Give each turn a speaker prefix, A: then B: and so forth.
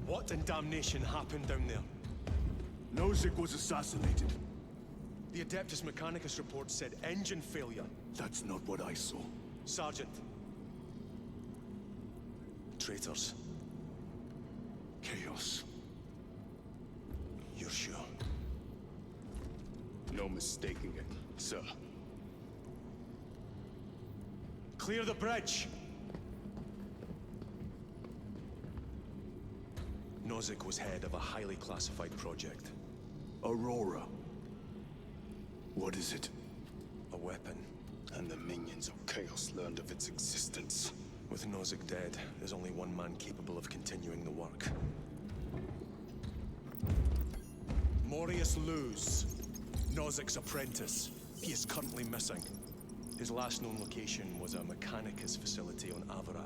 A: What in damnation happened down there?
B: Nozick was assassinated.
A: The Adeptus Mechanicus report said engine failure.
B: That's not what I saw.
A: Sergeant. Traitors.
B: Chaos.
A: You're sure?
B: No mistaking it, sir.
A: Clear the bridge! Nozick was head of a highly classified project.
B: Aurora. What is it?
A: A weapon.
B: And the minions of Chaos learned of its existence.
A: With Nozick dead, there's only one man capable of continuing the work. Morius Luz, Nozick's apprentice. He is currently missing. His last known location was a Mechanicus facility on Avarat.